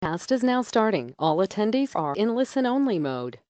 Cast is now starting. All attendees are in listen-only mode.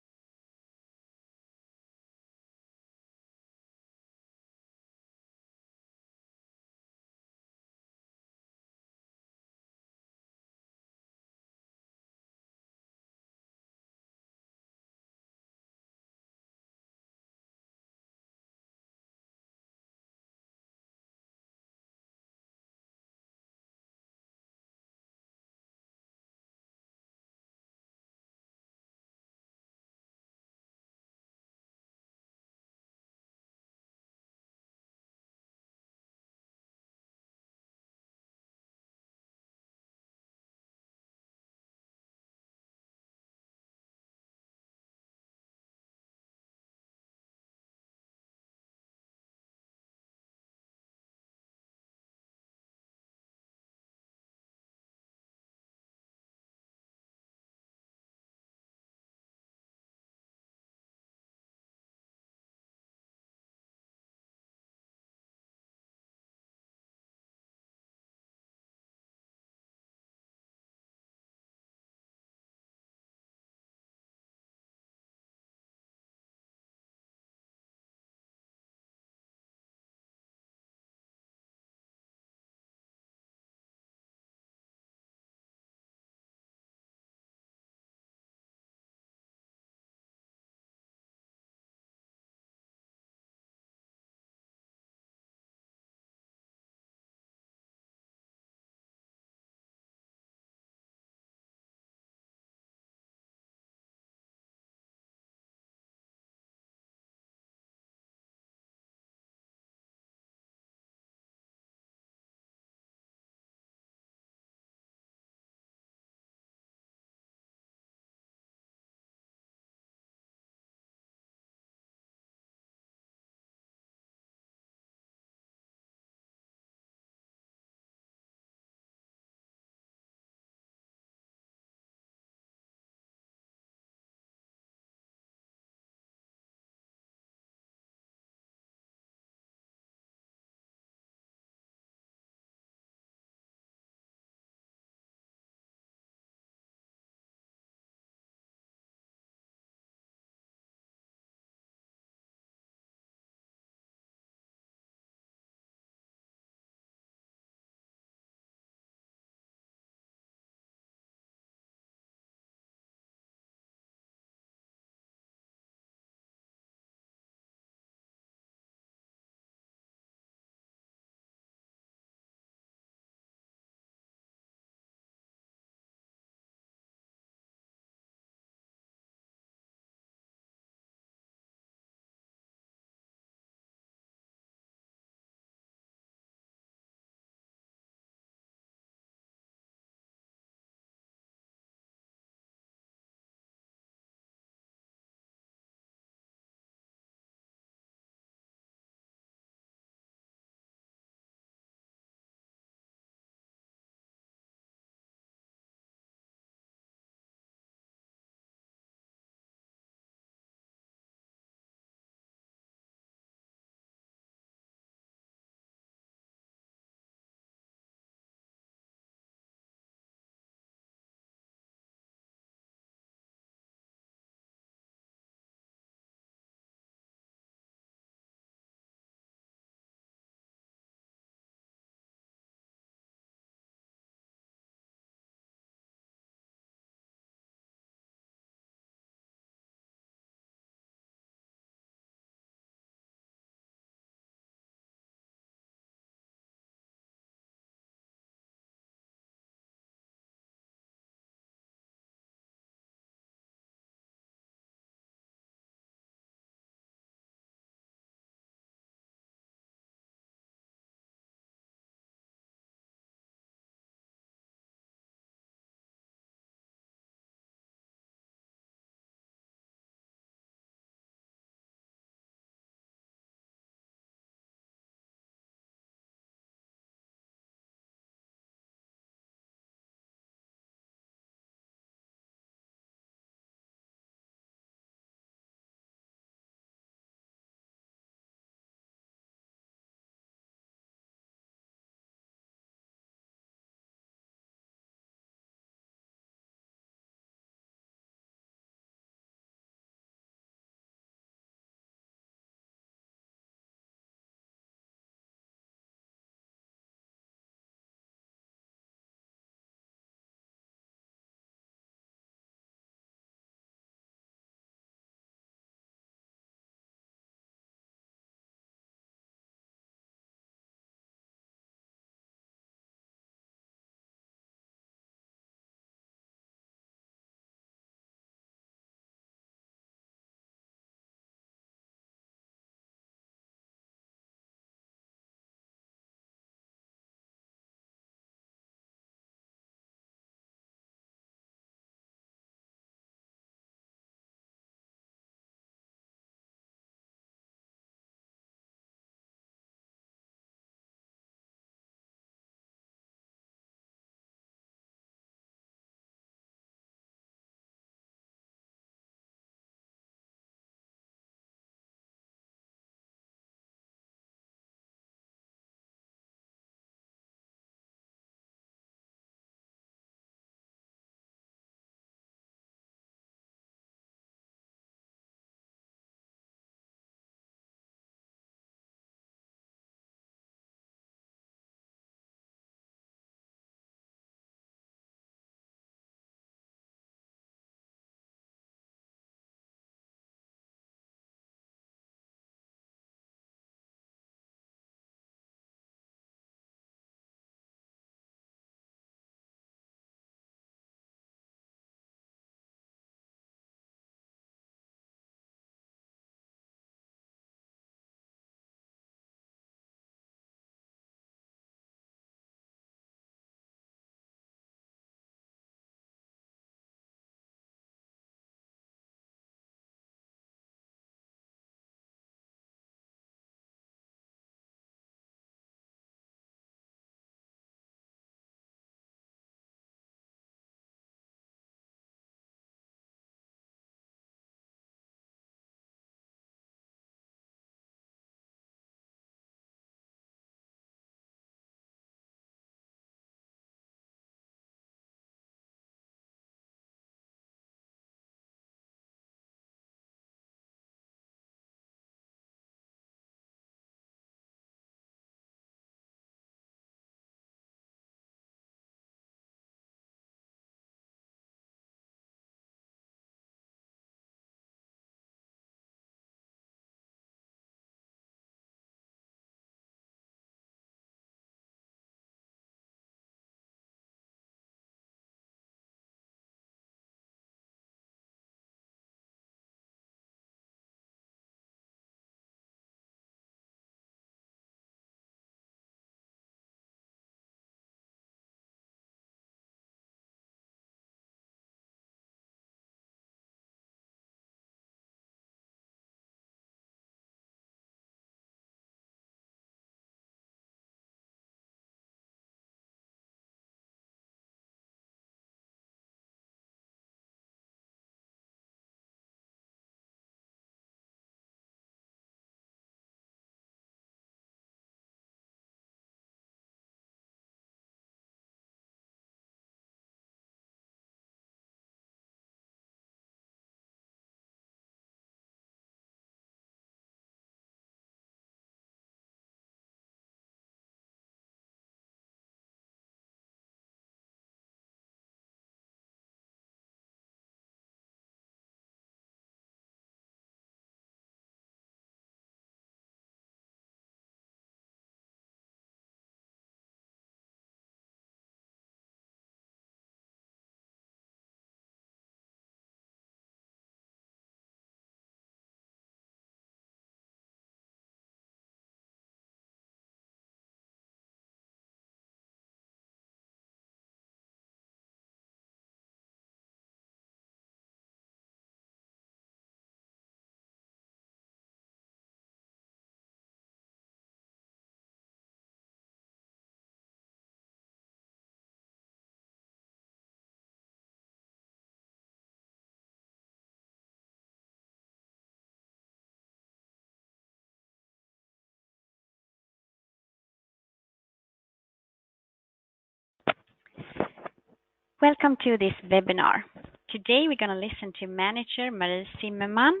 Welcome to this webinar. Today we're going to listen to manager Marie Zimmerman.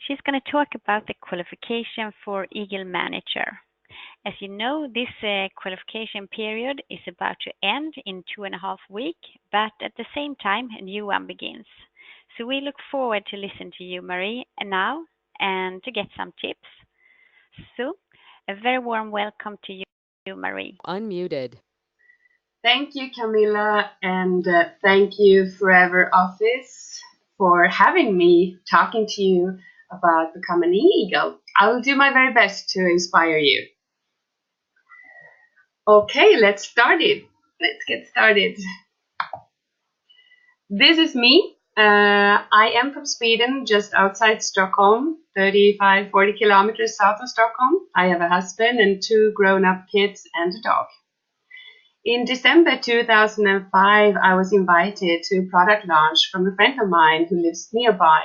She's going to talk about the qualification for Eagle Manager. As you know, this qualification period is about to end in 2.5 weeks, but at the same time, a new one begins. So we look forward to listen to you, Marie, and to get some tips. So, a very warm welcome to you, Marie. Unmuted. Thank you, Camilla, and thank you, Forever Office, for having me talking to you about becoming an eagle. I will do my very best to inspire you. Okay, let's start it. Let's get started. This is me. I am from Sweden, just outside Stockholm, 35-40 kilometers south of Stockholm. I have a husband and 2 grown-up kids and a dog. In December 2005, I was invited to a product launch from a friend of mine who lives nearby.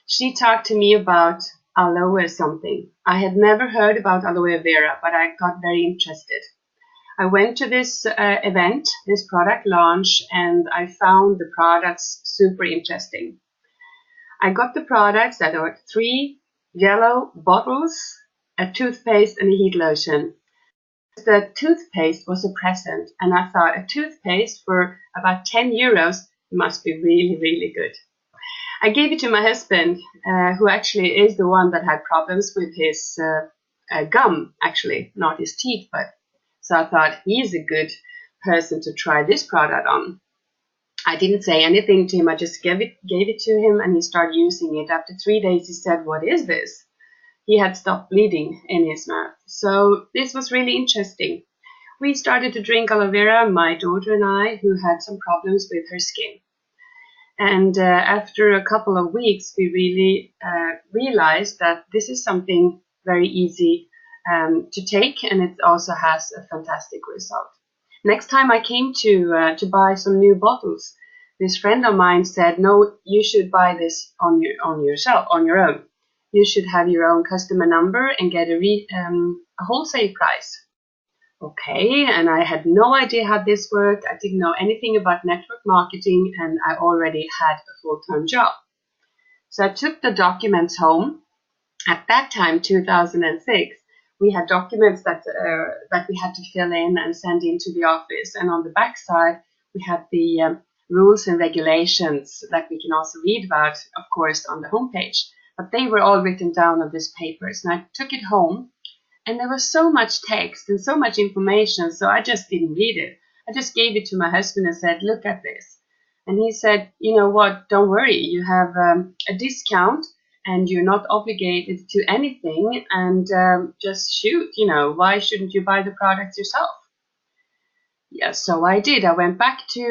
She talked to me about aloe something. I had never heard about aloe vera, but I got very interested. I went to this event, this product launch, and I found the products super interesting. I got the products that are 3 yellow bottles, a toothpaste, and a heat lotion. The toothpaste was a present, and I thought a toothpaste for about 10 euros must be really, really good. I gave it to my husband, who actually is the one that had problems with his gum, actually, not his teeth, but so I thought he's a good person to try this product on. I didn't say anything to him, I just gave it to him, and he started using it. After 3 days, he said, "What is this?" He had stopped bleeding in his mouth. So this was really interesting. We started to drink aloe vera, my daughter and I, who had some problems with her skin. And after a couple of weeks, we really realized that this is something very easy to take, and it also has a fantastic result. Next time I came to buy some new bottles, this friend of mine said, "No, you should buy this on your own. You should have your own customer number and get a wholesale price." Okay, and I had no idea how this worked. I didn't know anything about network marketing, and I already had a full-time job. So I took the documents home. At that time, 2006, we had documents that we had to fill in and send into the office. And on the back side, we had the rules and regulations that we can also read about, of course, on the homepage. But they were all written down on these papers. And I took it home, and there was so much text and so much information, so I just didn't read it. I just gave it to my husband and said, "Look at this." And he said, "You know what, don't worry. You have a discount, and you're not obligated to anything, and just shoot, why shouldn't you buy the products yourself?" Yes, so I did. I went back to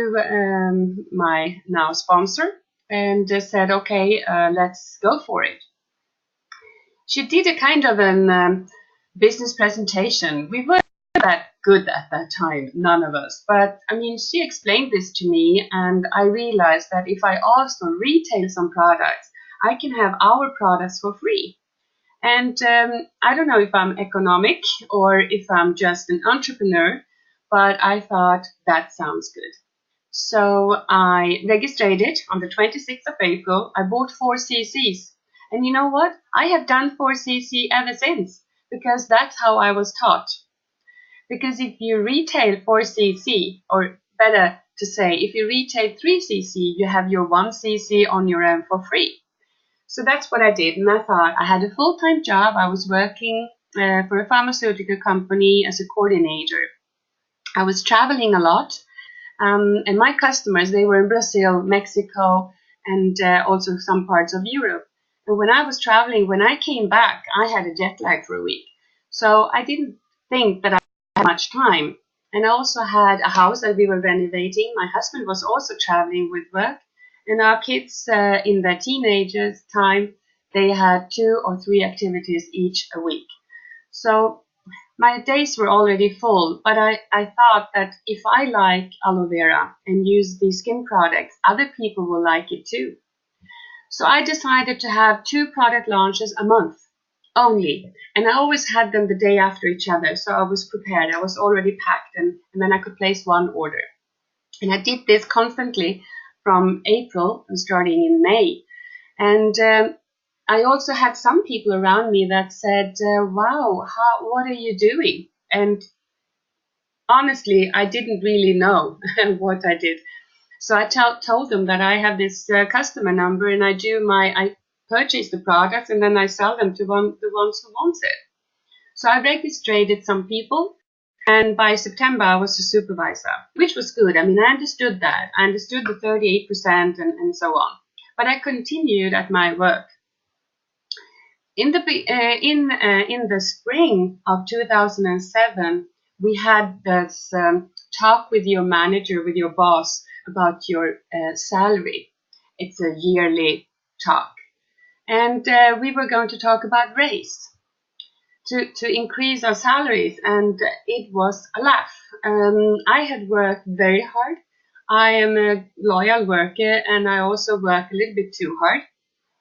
my now sponsor and said, "Okay, let's go for it." She did a kind of an business presentation. We weren't that good at that time, none of us. But I mean, she explained this to me, and I realized that if I also retail some products, I can have our products for free. And I don't know if I'm economic or if I'm just an entrepreneur, but I thought that sounds good. So I registered it on the 26th of April. I bought 4 cc's. And you know what? I have done 4 cc ever since, because that's how I was taught. Because if you retail 4 cc, or better to say, if you retail 3 cc, you have your 1 cc on your own for free. So that's what I did. And I thought, I had a full-time job. I was working for a pharmaceutical company as a coordinator. I was traveling a lot. And my customers, they were in Brazil, Mexico, and also some parts of Europe. And when I was traveling, when I came back, I had a jet lag for a week. So I didn't think that I had much time. And I also had a house that we were renovating. My husband was also traveling with work. And our kids in their teenagers' time, they had 2 or 3 activities each a week. So my days were already full, but I thought that if I like aloe vera and use these skin products, other people will like it too. So I decided to have 2 product launches a month only. And I always had them the day after each other, so I was prepared. I was already packed, and then I could place 1 order. And I did this constantly from April and starting in May. And I also had some people around me that said, wow, what are you doing? And honestly, I didn't really know what I did. So I told them that I have this customer number and I purchase the products and then I sell them to the ones who want it. So I registered some people, and by September I was a supervisor, which was good. I mean, I understood that. I understood the 38% and so on. But I continued at my work. In the spring of 2007, we had this talk with your manager, with your boss, about your salary. It's a yearly talk, and we were going to talk about raise to increase our salaries, and it was a laugh. I had worked very hard. I am a loyal worker, and I also work a little bit too hard.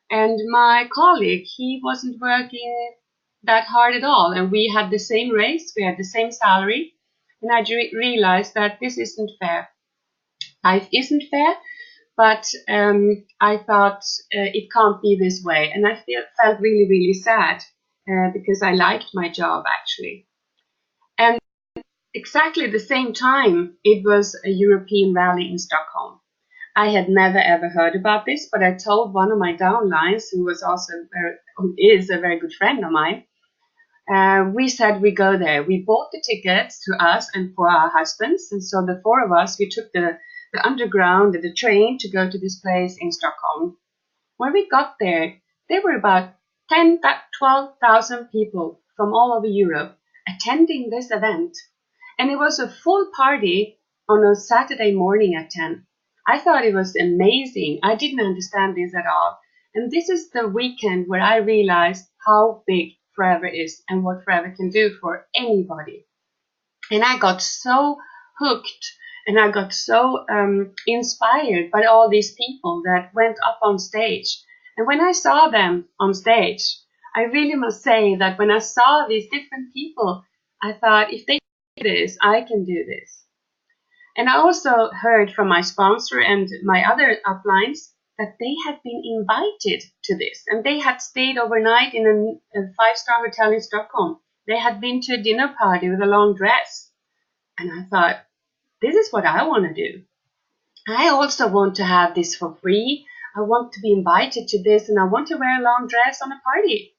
And my colleague, he wasn't working that hard at all, and we had the same raise, we had the same salary, and I realized that this isn't fair. Life isn't fair, but I thought it can't be this way, and I felt really, really sad because I liked my job actually. And exactly the same time, it was a European rally in Stockholm. I had never ever heard about this, but I told one of my downlines, who is a very good friend of mine. We said we go there. We bought the tickets to us and for our husbands, and so the four of us, we took the underground, the train to go to this place in Stockholm. When we got there were about 12,000 people from all over Europe attending this event, and it was a full party on a Saturday morning at 10. I thought it was amazing. I didn't understand this at all. And this is the weekend where I realized how big Forever is and what Forever can do for anybody. And I got so hooked and I got so inspired by all these people that went up on stage. And when I saw them on stage, I really must say that when I saw these different people, I thought, if they do this, I can do this. And I also heard from my sponsor and my other uplines that they had been invited to this, and they had stayed overnight in a 5-star hotel in Stockholm. They had been to a dinner party with a long dress. And I thought, this is what I want to do. I also want to have this for free. I want to be invited to this, and I want to wear a long dress on a party.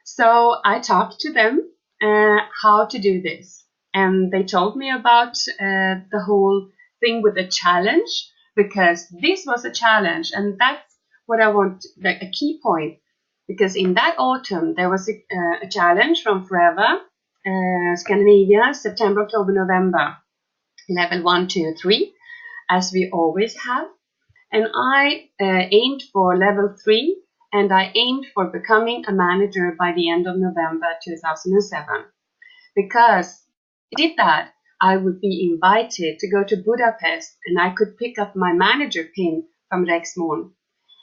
So I talked to them how to do this. And they told me about the whole thing with the challenge, because this was a challenge, and that's what I want, a key point. Because in that autumn, there was a challenge from Forever, Scandinavia, September, October, November, level 1, 2, 3, as we always have. And I aimed for level 3, and I aimed for becoming a manager by the end of November 2007. Because if I did that, I would be invited to go to Budapest, and I could pick up my manager pin from Rexmon.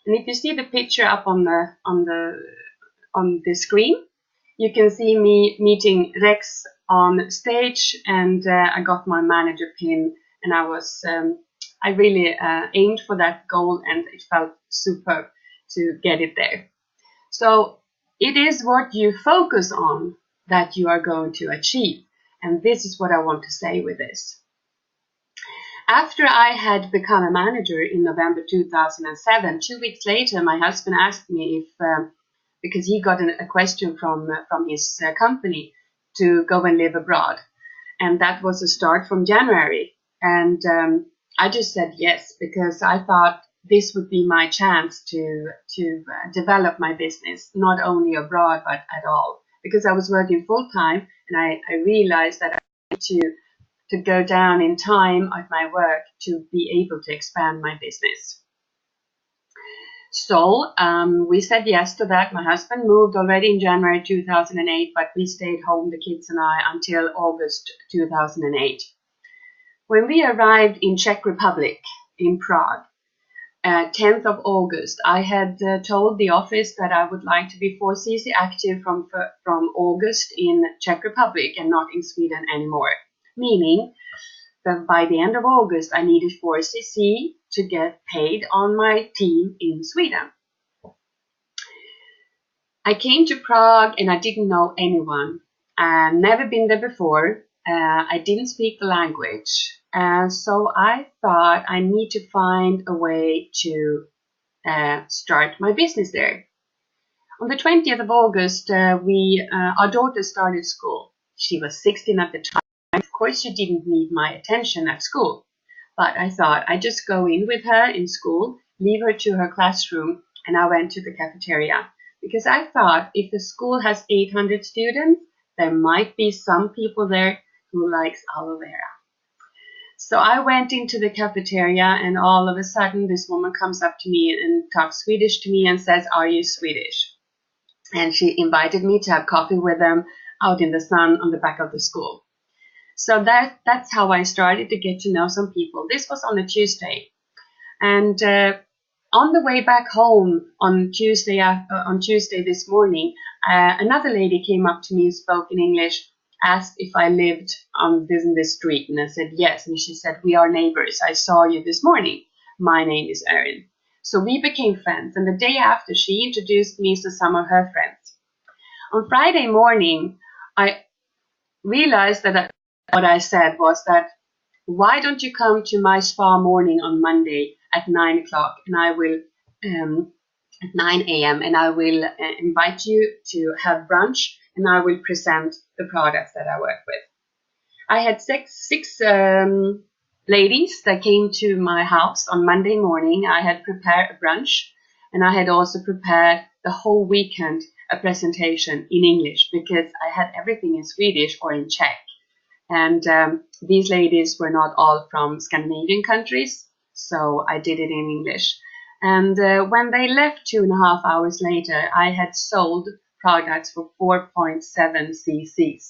And if you see the picture up on the screen, you can see me meeting Rex on stage, and I got my manager pin, and I really aimed for that goal, and it felt superb to get it there. So it is what you focus on that you are going to achieve. And this is what I want to say with this. After I had become a manager in November 2007, 2 weeks later, my husband asked me if, because he got a question from his company to go and live abroad. And that was a start from January. And I just said yes, because I thought this would be my chance to develop my business, not only abroad, but at all. Because I was working full time, and I realized that I need to go down in time at my work to be able to expand my business. So we said yes to that. My husband moved already in January 2008, but we stayed home, the kids and I, until August 2008. When we arrived in Czech Republic, in Prague, 10th of August, I had told the office that I would like to be 4cc active from August in Czech Republic and not in Sweden anymore. Meaning that by the end of August I needed 4cc to get paid on my team in Sweden. I came to Prague and I didn't know anyone. Never been there before. I didn't speak the language. So I thought I need to find a way to start my business there. On the 20th of August, our daughter started school. She was 16 at the time. Of course, she didn't need my attention at school. But I thought I'd just go in with her in school, leave her to her classroom, and I went to the cafeteria. Because I thought if the school has 800 students, there might be some people there who likes aloe vera. So I went into the cafeteria and all of a sudden this woman comes up to me and talks Swedish to me and says, "Are you Swedish?" And she invited me to have coffee with them out in the sun on the back of the school. So that's how I started to get to know some people. This was on a Tuesday. And on the way back home on Tuesday this morning, another lady came up to me and spoke in English, asked if I lived on this street, and I said yes. And she said, "We are neighbors. I saw you this morning. My name is Erin." So we became friends, and the day after, she introduced me to some of her friends. On Friday morning, I realized that what I said was that, "Why don't you come to my spa morning on Monday at 9 o'clock, and I will at 9 a.m. and I will invite you to have brunch, and I will present the products that I work with." I had six ladies that came to my house on Monday morning. I had prepared a brunch, and I had also prepared the whole weekend a presentation in English because I had everything in Swedish or in Czech. And these ladies were not all from Scandinavian countries, so I did it in English. And when they left 2.5 hours later, I had sold products for 4.7 cc's.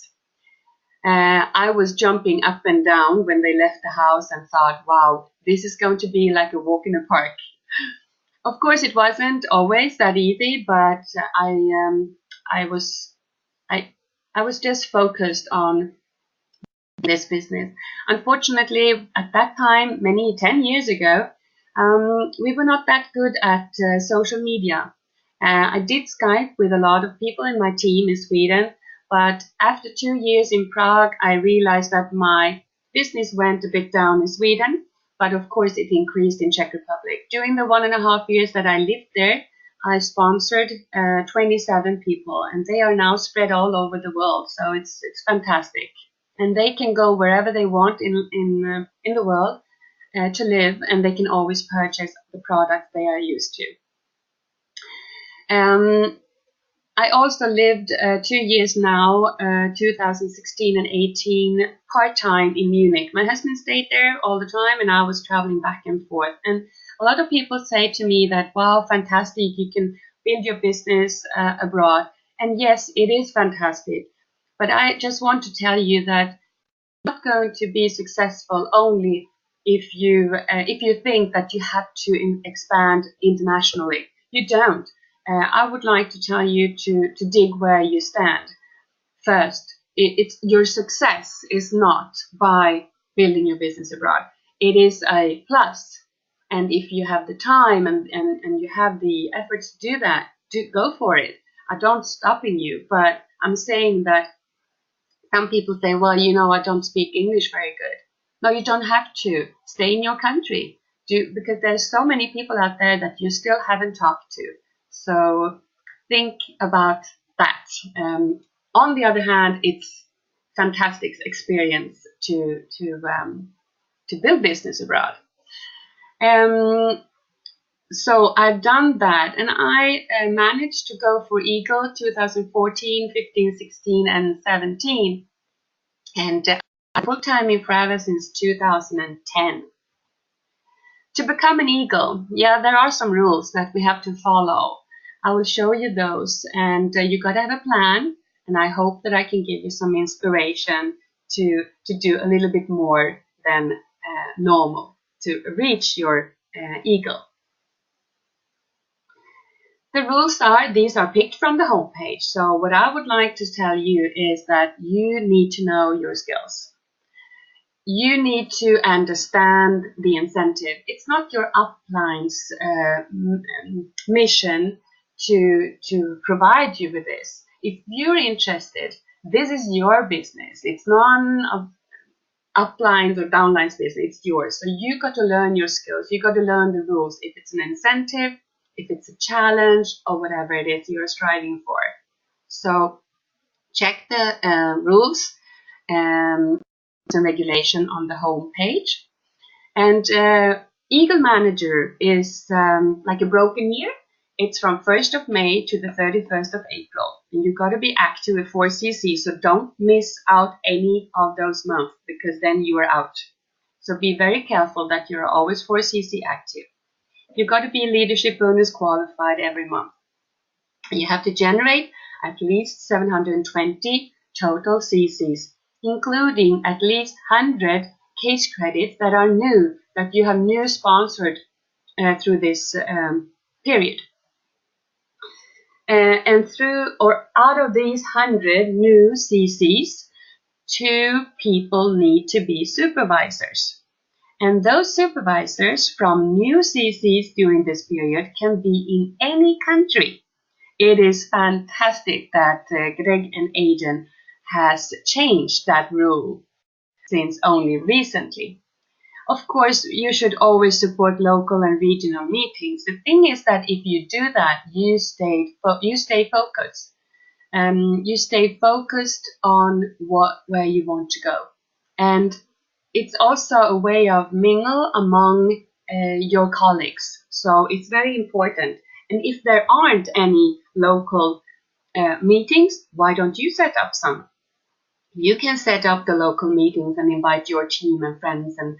I was jumping up and down when they left the house and thought, wow, this is going to be like a walk in the park. Of course, it wasn't always that easy, but I was just focused on this business. Unfortunately, at that time, 10 years ago, we were not that good at social media. I did Skype with a lot of people in my team in Sweden, but after 2 years in Prague, I realized that my business went a bit down in Sweden, but of course it increased in Czech Republic. During the 1.5 years that I lived there, I sponsored 27 people, and they are now spread all over the world, so it's fantastic. And they can go wherever they want in the world to live, and they can always purchase the products they are used to. I also lived 2 years now, 2016 and 18, part-time in Munich. My husband stayed there all the time, and I was traveling back and forth. And a lot of people say to me that, wow, fantastic, you can build your business abroad. And yes, it is fantastic. But I just want to tell you that you're not going to be successful only if you think that you have to expand internationally. You don't. I would like to tell you to dig where you stand. First, your success is not by building your business abroad. It is a plus. And if you have the time and you have the efforts to do that, go for it. I don't stopping you, but I'm saying that some people say, well, I don't speak English very good. No, you don't have to. Stay in your country. Because there's so many people out there that you still haven't talked to. So think about that. On the other hand, it's fantastic experience to build business abroad. So I've done that, and I managed to go for Eagle 2014, 15, 16, and 17, and I'm full-time in Forever since 2010. To become an Eagle, there are some rules that we have to follow. I will show you those, and you got to have a plan, and I hope that I can give you some inspiration to do a little bit more than normal to reach your Eagle. The rules these are picked from the homepage. So what I would like to tell you is that you need to know your skills. you need to understand the incentive. It's not your upline's mission to provide you with this. If you're interested, this is your business. It's none of uplines or downlines business. It's yours. So you got to learn your skills. You got to learn the rules. If it's an incentive, if it's a challenge, or whatever it is you're striving for. So check the rules and regulation on the home page. And Eagle Manager is like a broken year. It's from 1st of May to the 31st of April. And you've got to be active with 4cc, so don't miss out any of those months, because then you are out. So be very careful that you're always 4cc active. You've got to be leadership bonus qualified every month. You have to generate at least 720 total CCs, including at least 100 case credits that are new, that you have new sponsored through this period. And through or out of these 100 new CCs, 2 people need to be supervisors. And those supervisors from new CCs during this period can be in any country. It is fantastic that Greg and Aiden has changed that rule since only recently. Of course, you should always support local and regional meetings. The thing is that if you do that, you stay focused. You stay focused on where you want to go. And it's also a way of mingle among your colleagues. So it's very important. And if there aren't any local meetings, why don't you set up some? You can set up the local meetings and invite your team and friends and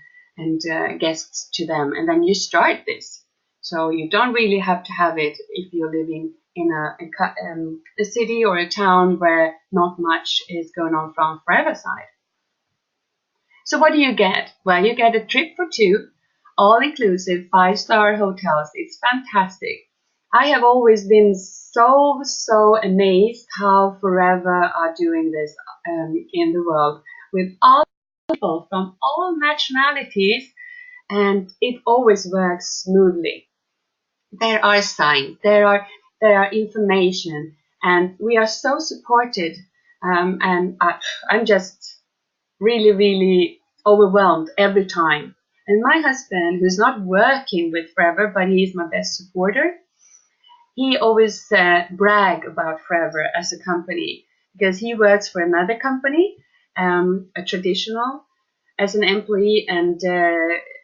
guests to them, and then you start this. So you don't really have to have it if you're living in a city or a town where not much is going on from Forever side. So what do you get? Well, you get a trip for 2, all-inclusive 5-star hotels. It's fantastic. I have always been so amazed how Forever are doing this in the world with all people from all nationalities, and it always works smoothly. There are signs, there are information, and we are so supported. And I'm just really overwhelmed every time. And my husband, who's not working with Forever, but he's my best supporter, he always brag about Forever as a company, because he works for another company, a traditional, as an employee, and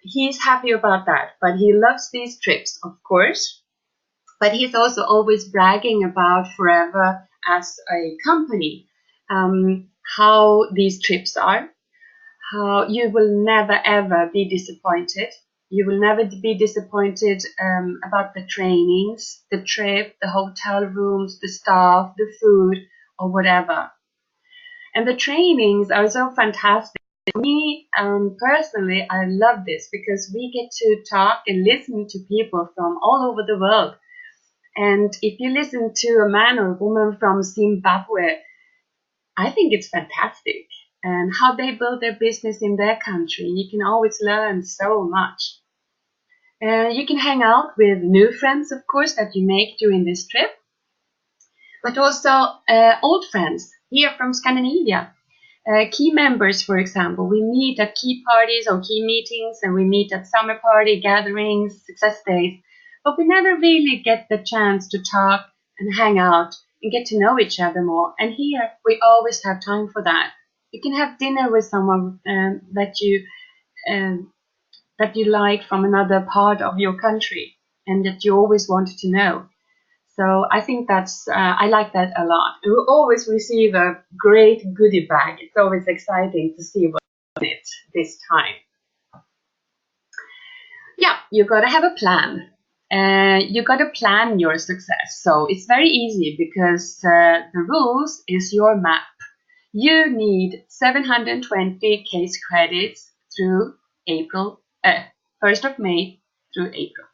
he's happy about that. But he loves these trips, of course. But he's also always bragging about Forever as a company, how these trips are, how you will never ever be disappointed. You will never be disappointed about the trainings, the trip, the hotel rooms, the staff, the food, or whatever. And the trainings are so fantastic. For me, personally, I love this because we get to talk and listen to people from all over the world. And if you listen to a man or a woman from Zimbabwe, I think it's fantastic. And how they build their business in their country. You can always learn so much. You can hang out with new friends, of course, that you make during this trip. But also old friends here from Scandinavia. Key members, for example, we meet at key parties or key meetings, and we meet at summer party gatherings, success days, but we never really get the chance to talk and hang out and get to know each other more. And here we always have time for that. You can have dinner with someone that you like from another part of your country and that you always wanted to know. So I think I like that a lot. And we always receive a great goodie bag. It's always exciting to see what's in it this time. Yeah, you got to have a plan. You got to plan your success. So it's very easy because the rules is your map. You need 720 case credits through 1st of May through April,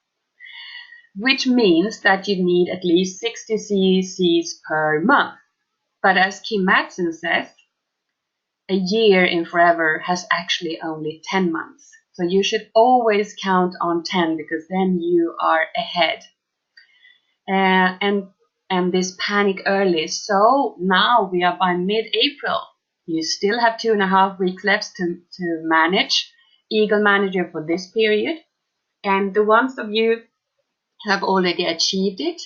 which means that you need at least 60 CCs per month. But as Kim Madsen says, a year in Forever has actually only 10 months. So you should always count on 10 because then you are ahead. And this panic early. So now we are by mid-April. You still have 2.5 weeks left to manage Eagle Manager for this period. And the ones of you who have already achieved it,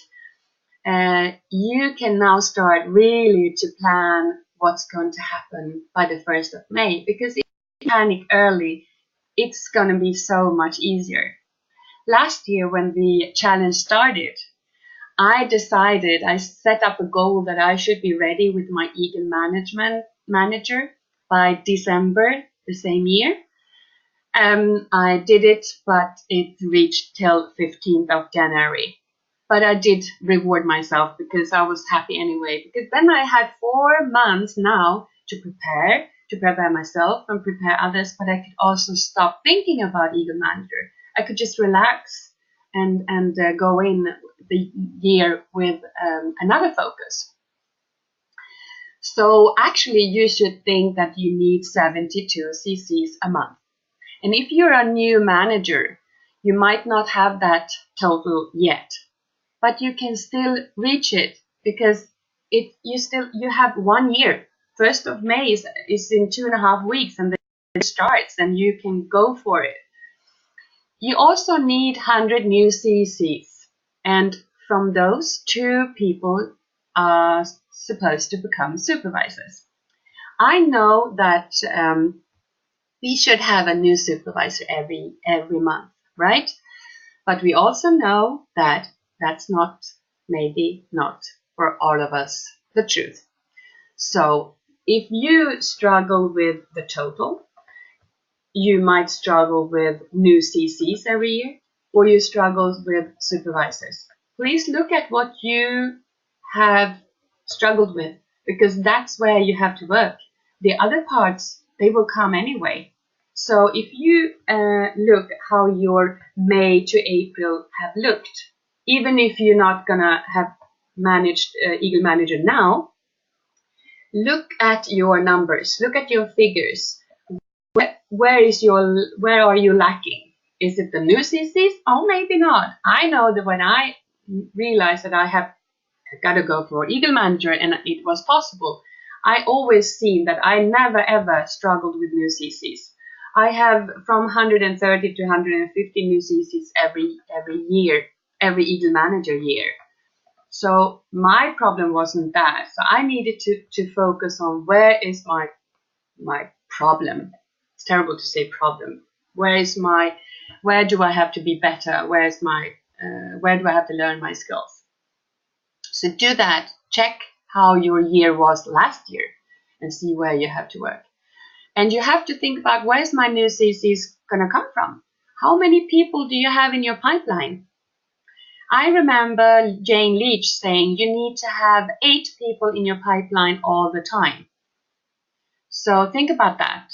you can now start really to plan what's going to happen by the 1st of May. Because if you panic early, it's going to be so much easier. Last year when the challenge started, I set up a goal that I should be ready with my Eagle Manager by December the same year. I did it, but it reached till 15th of January. But I did reward myself because I was happy anyway, because then I had 4 months now to prepare myself and prepare others, but I could also stop thinking about Eagle Manager. I could just relax and go in the year with another focus. So actually you should think that you need 72 cc's a month. And if you're a new manager, you might not have that total yet, but you can still reach it because you have 1 year. 1st of May is in 2.5 weeks and then it starts and you can go for it. You also need 100 new cc's, and from those, 2 people are supposed to become supervisors. I know that we should have a new supervisor every month, right? But we also know that that's maybe not for all of us the truth. So if you struggle with the total, you might struggle with new cc's every year, or you struggle with supervisors. Please look at what you have struggled with, because that's where you have to work. The other parts, they will come anyway. So if you look how your May to April have looked, even if you're not gonna have managed Eagle Manager now, look at your numbers, look at your figures. Where are you lacking? Is it the new cc's? Oh, maybe not. I know that when I realized that I have got to go for Eagle Manager and it was possible, I always seen that I never ever struggled with new cc's. I have from 130 to 150 new cc's every year, every Eagle Manager year. So my problem wasn't that. So I needed to focus on where is my problem. It's terrible to say problem. Where do I have to be better? Where do I have to learn my skills? So do that. Check how your year was last year and see where you have to work. And you have to think about, where's my new cc's gonna come from? How many people do you have in your pipeline? I remember Jane Leach saying you need to have 8 people in your pipeline all the time. So think about that.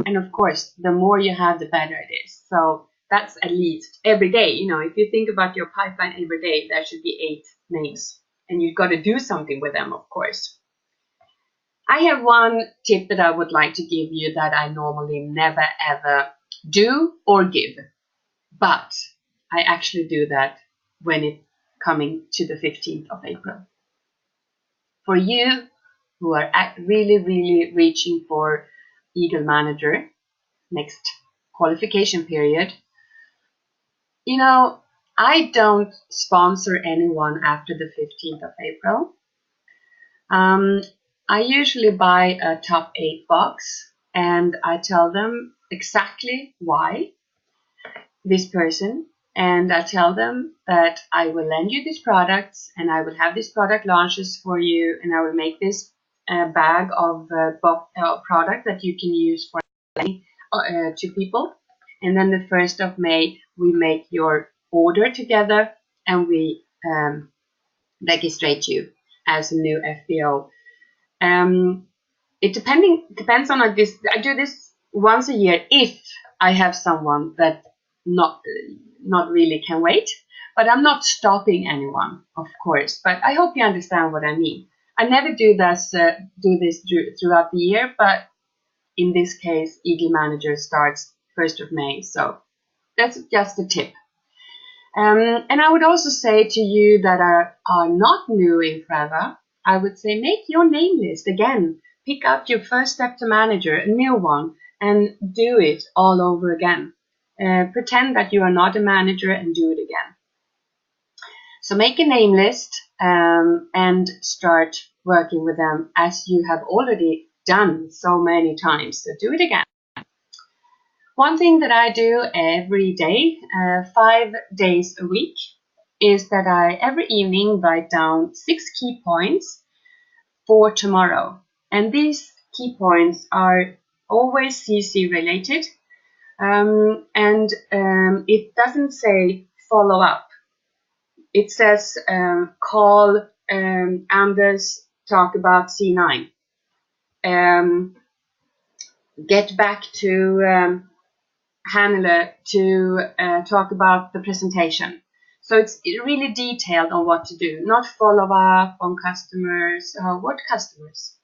And of course, the more you have, the better it is. So that's at least every day. If you think about your pipeline every day, there should be 8 names. And you've got to do something with them, of course. I have one tip that I would like to give you that I normally never ever do or give. But I actually do that when it's coming to the 15th of April. For you who are really, really reaching for Eagle Manager, next qualification period, I don't sponsor anyone after the 15th of April. I usually buy a top 8 box and I tell them exactly why this person, and I tell them that I will lend you these products and I will have these product launches for you, and I will make this bag of product that you can use for to people. And then the 1st of May, we make your order together and we registrate you as a new FBO. It depends on this. I do this once a year if I have someone that not really can wait, but I'm not stopping anyone, of course. But I hope you understand what I mean. I never do this throughout the year, but in this case, Eagle Manager starts 1st of May. So that's just a tip. And I would also say to you that are not new in Forever, I would say make your name list again. Pick up your first step to manager, a new one, and do it all over again. Pretend that you are not a manager and do it again. So make a name list and start working with them as you have already done so many times. So do it again. One thing that I do every day, 5 days a week, is that I every evening write down 6 key points for tomorrow. And these key points are always CC related. It doesn't say follow up. It says call Anders, talk about C9. Get back to Hannele to talk about the presentation. So it's really detailed on what to do, not follow up on customers. What customers?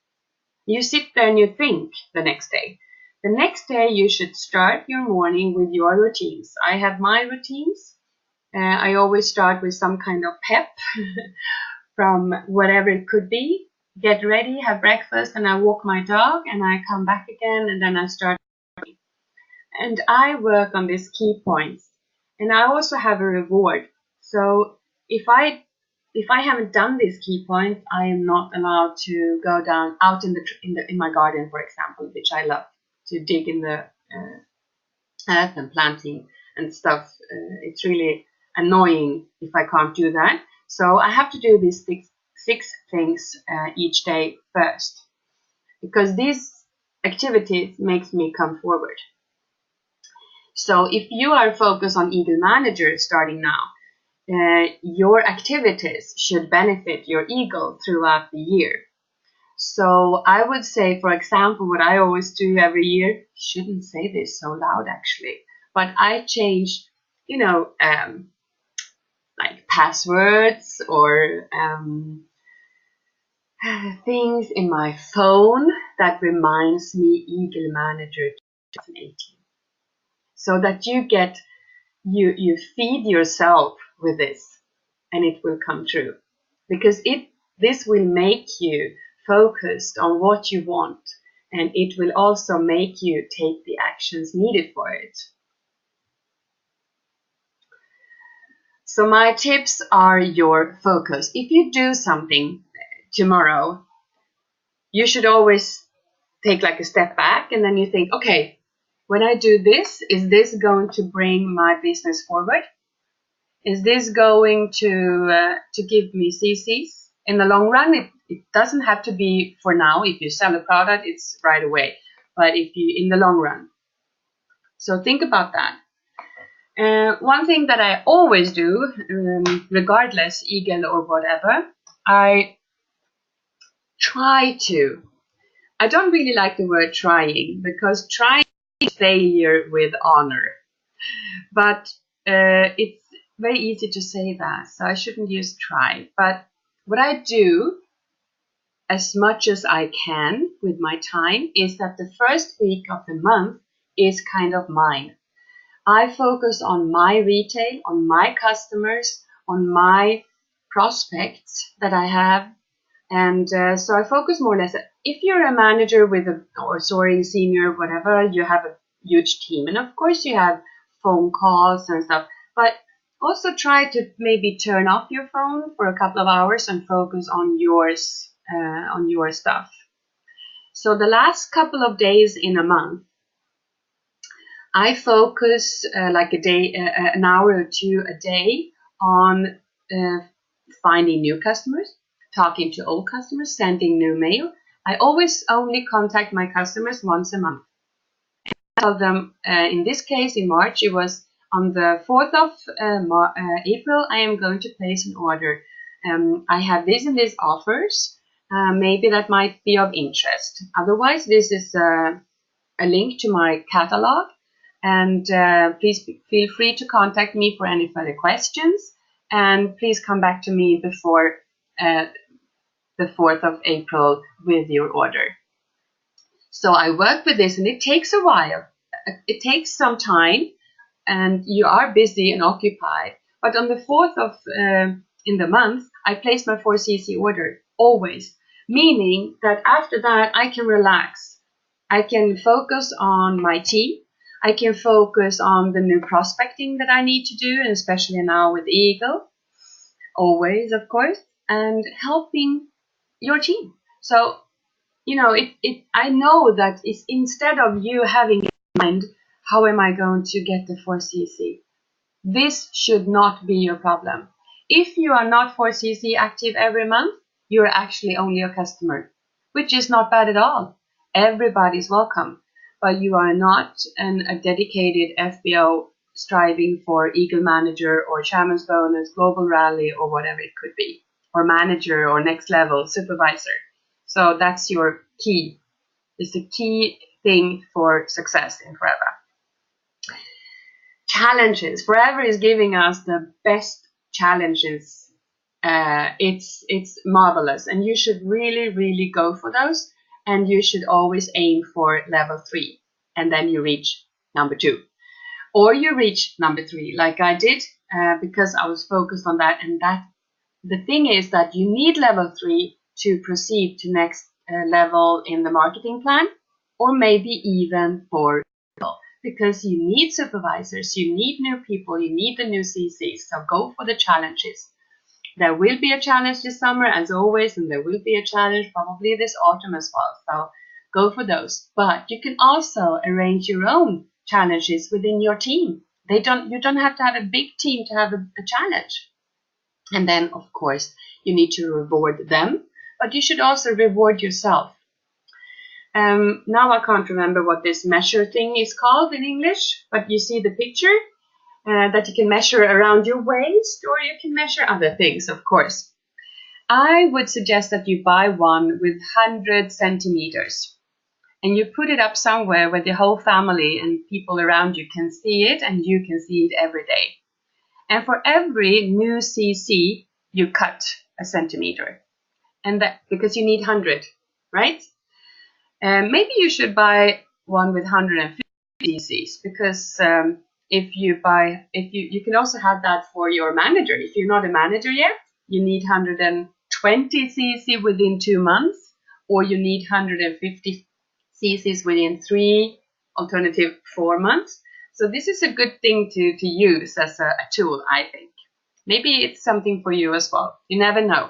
You sit there and you think the next day. The next day you should start your morning with your routines. I have my routines. I always start with some kind of pep from whatever it could be. Get ready, have breakfast, and I walk my dog, and I come back again, and then I start. And I work on these key points, and I also have a reward. So if I haven't done these key points, I am not allowed to go down out in my garden, for example, which I love to dig in the earth and planting and stuff. It's really annoying if I can't do that. So I have to do these six things each day first, because these activities makes me come forward. So if you are focused on Eagle Manager starting now, your activities should benefit your Eagle throughout the year. So I would say, for example, what I always do every year, shouldn't say this so loud actually, but I change, like passwords or things in my phone that reminds me Eagle Manager 2018. So that you feed yourself with this, and it will come true, because this will make you focused on what you want, and it will also make you take the actions needed for it. So my tips are your focus. If you do something tomorrow, you should always take like a step back, and then you think, okay, when I do this, is this going to bring my business forward? Is this going to give me CCs in the long run? It doesn't have to be for now. If you sell a product, it's right away. But if you in the long run, so think about that. One thing that I always do, regardless Eagle or whatever, I try to. I don't really like the word trying, because trying is failure with honor. But it's very easy to say that, so I shouldn't use try. But what I do, as much as I can with my time, is that the first week of the month is kind of mine. I focus on my retail, on my customers, on my prospects that I have. And so I focus more or less. If you're a manager or senior, whatever, you have a huge team. And of course you have phone calls and stuff. But also try to maybe turn off your phone for a couple of hours and focus on yours, on your stuff. So the last couple of days in a month, I focus like an hour or two a day on finding new customers, talking to old customers, sending new mail. I always only contact my customers once a month. I tell them, in this case, in March, it was on the 4th of April, I am going to place an order. I have this and this offers. Maybe that might be of interest. Otherwise, this is a link to my catalog. And please feel free to contact me for any further questions. And please come back to me before the 4th of April with your order. So I work with this, and it takes a while. It takes some time, and you are busy and occupied. But on the 4th of in the month, I place my 4cc order, always. Meaning that after that, I can relax. I can focus on my team. I can focus on the new prospecting that I need to do, and especially now with Eagle, always, of course, and helping your team. So, you know, I know that it's instead of you having in mind, how am I going to get the 4cc? This should not be your problem. If you are not 4cc active every month, you're actually only a customer, which is not bad at all. Everybody's welcome, but you are not a dedicated FBO striving for Eagle Manager or Chairman's Bonus, Global Rally, or whatever it could be, or manager or next level supervisor. So that's your key. It's the key thing for success in Forever. Challenges. Forever is giving us the best challenges. It's marvelous, and you should really go for those. And you should always aim for level 3, and then you reach number 2, or you reach number 3, like I did, because I was focused on that. And that the thing is that you need level 3 to proceed to next level in the marketing plan, or maybe even for because you need supervisors, you need new people, you need the new CCs. So go for the challenges. There will be a challenge this summer, as always, and there will be a challenge probably this autumn as well. So go for those. But you can also arrange your own challenges within your team. You don't have to have a big team to have a challenge. And then, of course, you need to reward them, but you should also reward yourself. Now I can't remember what this measure thing is called in English, but you see the picture that you can measure around your waist, or you can measure other things, of course. I would suggest that you buy one with 100 centimeters, and you put it up somewhere where the whole family and people around you can see it, and you can see it every day. And for every new CC, you cut a centimeter, and that because you need 100, right? Maybe you should buy one with 150 cc's, because if you can also have that for your manager. If you're not a manager yet, you need 120 cc within 2 months, or you need 150 cc's within 3, alternative 4 months. So this is a good thing to use as a tool, I think. Maybe it's something for you as well. You never know.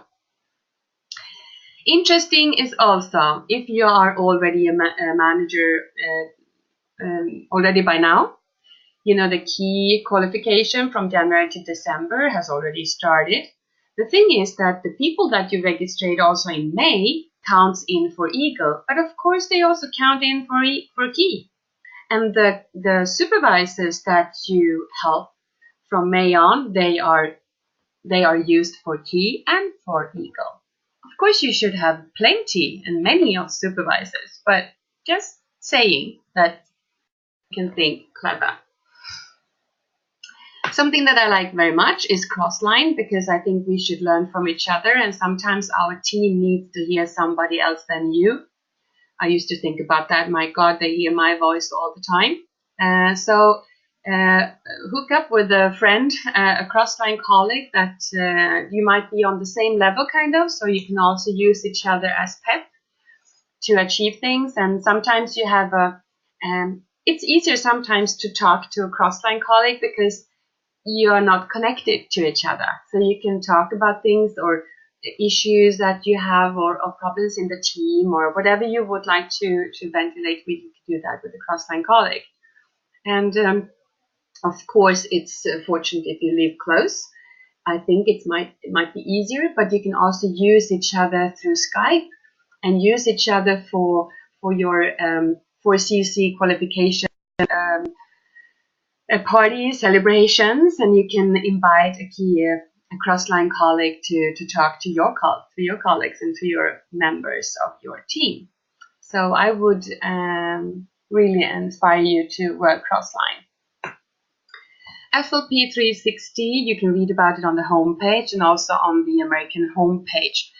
Interesting is also, if you are already a manager already by now, you know, the key qualification from January to December has already started. The thing is that the people that you registered also in May counts in for Eagle, but of course they also count in for Key. And the supervisors that you help from May on, they are used for Key and for Eagle. Of course, you should have plenty and many of supervisors, but just saying that you can think clever. Something that I like very much is Crossline, because I think we should learn from each other, and sometimes our team needs to hear somebody else than you. I used to think about that. My God, they hear my voice all the time. So hook up with a friend, a Crossline colleague that you might be on the same level, kind of, so you can also use each other as pep to achieve things. And sometimes you have it's easier sometimes to talk to a Crossline colleague because you are not connected to each other. So you can talk about things or issues that you have, or problems in the team, or whatever you would like to ventilate with. You can do that with a Crossline colleague. And of course, it's fortunate if you live close. I think it might be easier, but you can also use each other through Skype and use each other for your 4cc qualification party celebrations, and you can invite a Crossline colleague to talk to your colleagues and to your members of your team. So I would really inspire you to work Crossline. FLP 360, you can read about it on the homepage and also on the American homepage.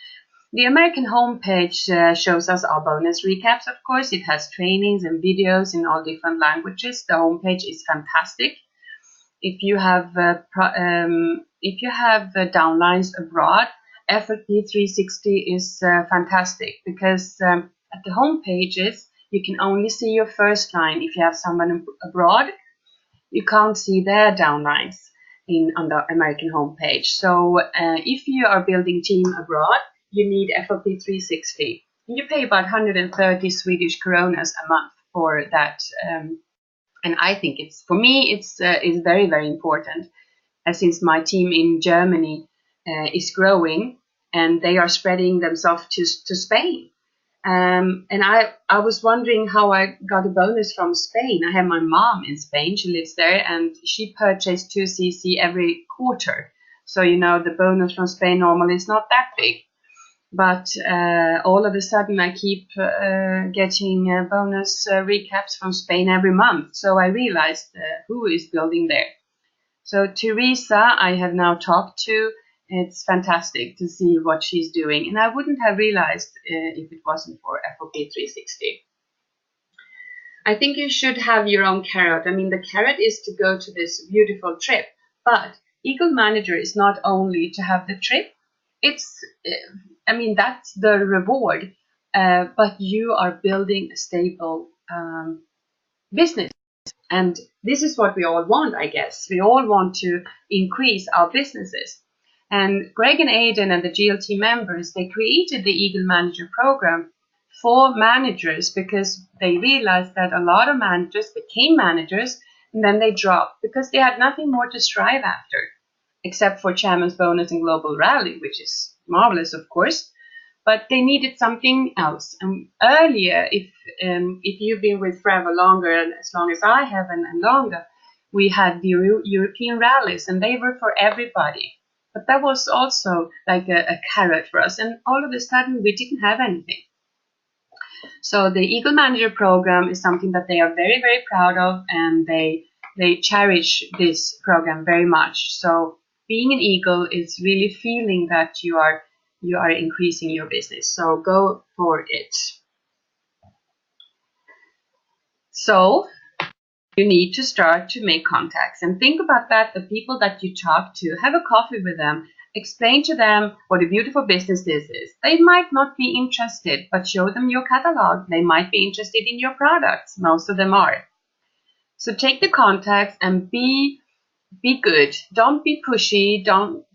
The American homepage shows us our bonus recaps, of course. It has trainings and videos in all different languages. The homepage is fantastic. If you have downlines abroad, FLP 360 is fantastic because at the home pages you can only see your first line. If you have someone abroad, you can't see their downlines on the American homepage. So if you are building team abroad, you need FLP 360. You pay about 130 Swedish kronas a month for that. And I think it's very, very important, since my team in Germany is growing and they are spreading themselves to Spain. And I was wondering how I got a bonus from Spain. I have my mom in Spain, she lives there, and she purchased 2cc every quarter. So, the bonus from Spain normally is not that big. But all of a sudden I keep getting bonus recaps from Spain every month. So I realized who is building there. So Teresa, I have now talked to. It's fantastic to see what she's doing. And I wouldn't have realized if it wasn't for FLP 360. I think you should have your own carrot. I mean, the carrot is to go to this beautiful trip. But Eagle Manager is not only to have the trip. That's the reward. But you are building a stable business. And this is what we all want, I guess. We all want to increase our businesses. And Greg and Aidan and the GLT members, they created the Eagle Manager program for managers because they realized that a lot of managers became managers and then they dropped because they had nothing more to strive after, except for Chairman's Bonus and Global Rally, which is marvelous, of course. But they needed something else. And earlier, if you've been with Forever longer, and as long as I have and longer, we had the European rallies, and they were for everybody. But that was also like a carrot for us. And all of a sudden, we didn't have anything. So the Eagle Manager program is something that they are very, very proud of, and they cherish this program very much. So being an Eagle is really feeling that you are increasing your business. So go for it. So you need to start to make contacts and think about that. The people that you talk to, have a coffee with them, explain to them what a beautiful business this is. They might not be interested, but show them your catalog. They might be interested in your products. Most of them are. So take the contacts and be good. Don't be pushy. Don't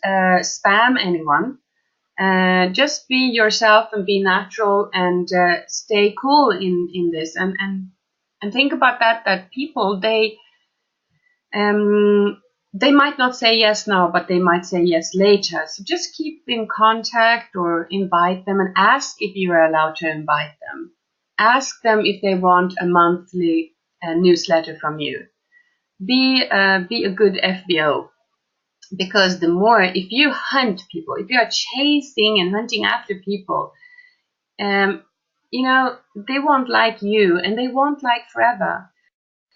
spam anyone. Just be yourself and be natural and stay cool in this and think about that people they might not say yes now, but they might say yes later. So just keep in contact or invite them and ask if you are allowed to invite them. Ask them if they want a monthly newsletter from you. Be a good FBO. Because the more, if you hunt people, if you are chasing and hunting after people, they won't like you and they won't like Forever.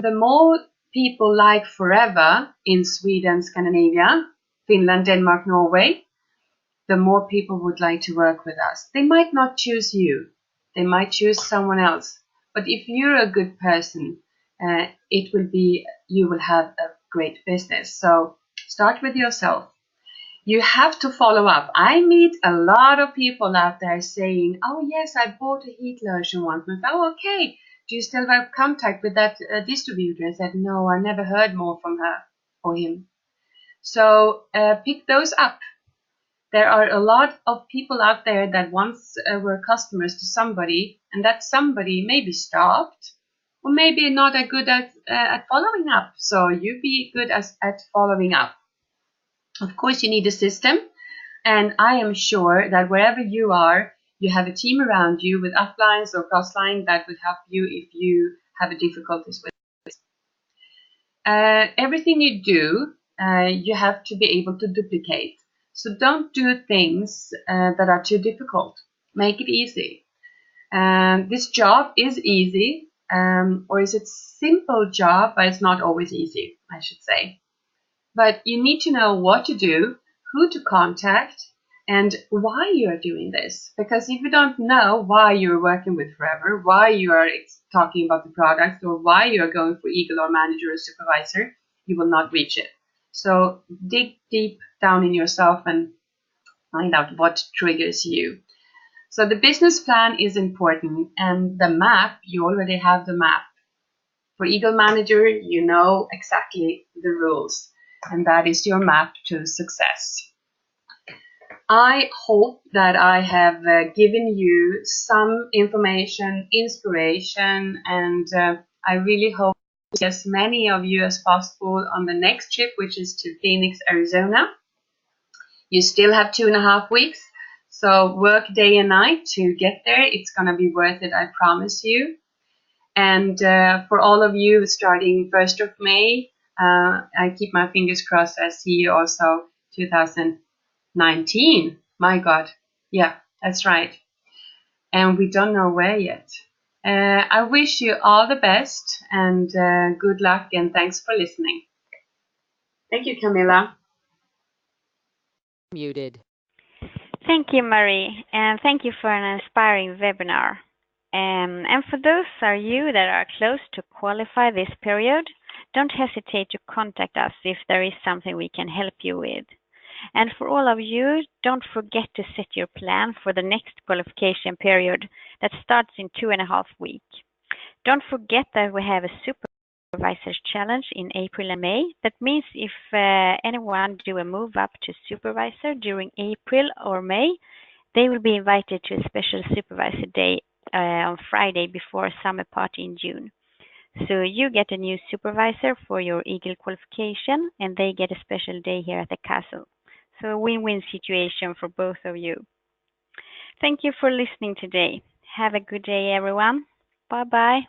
The more people like Forever in Sweden, Scandinavia, Finland, Denmark, Norway, the more people would like to work with us. They might not choose you. They might choose someone else. But if you're a good person, you will have a great business. So start with yourself. You have to follow up. I meet a lot of people out there saying, oh yes, I bought a heat lotion once. And I thought, oh, okay. Do you still have contact with that distributor? I said, no, I never heard more from her or him. So pick those up. There are a lot of people out there that once were customers to somebody, and that somebody maybe stopped or maybe not as good at following up. So you be good at following up. Of course, you need a system, and I am sure that wherever you are, you have a team around you with uplines or crosslines that would help you if you have difficulties with this. Everything you do, you have to be able to duplicate. So don't do things that are too difficult. Make it easy. This job is easy, or is it simple job, but it's not always easy, I should say. But you need to know what to do, who to contact, and why you're doing this. Because if you don't know why you're working with Forever, why you are talking about the product, or why you're going for Eagle or Manager or Supervisor, you will not reach it. So dig deep down in yourself and find out what triggers you. So the business plan is important, and the map, you already have the map. For Eagle Manager, you know exactly the rules, and that is your map to success. I hope that I have given you some information, inspiration, and I really hope to see as many of you as possible on the next trip, which is to Phoenix, Arizona. You still have 2.5 weeks, so work day and night to get there. It's going to be worth it, I promise you. And for all of you starting 1st of May, I keep my fingers crossed. I see you also 2019. My God. Yeah, that's right. And we don't know where yet. I wish you all the best and good luck, and thanks for listening. Thank you, Camilla. Muted. Thank you, Marie, and thank you for an inspiring webinar. And for those of you that are close to qualify this period, don't hesitate to contact us if there is something we can help you with. And for all of you, don't forget to set your plan for the next qualification period that starts in 2.5 weeks. Don't forget that we have a Supervisors Challenge in April and May. That means if anyone do a move up to supervisor during April or May, they will be invited to a special supervisor day on Friday before a summer party in June. So you get a new supervisor for your Eagle qualification, and they get a special day here at the castle. So a win-win situation for both of you. Thank you for listening today. Have a good day, everyone. Bye-bye.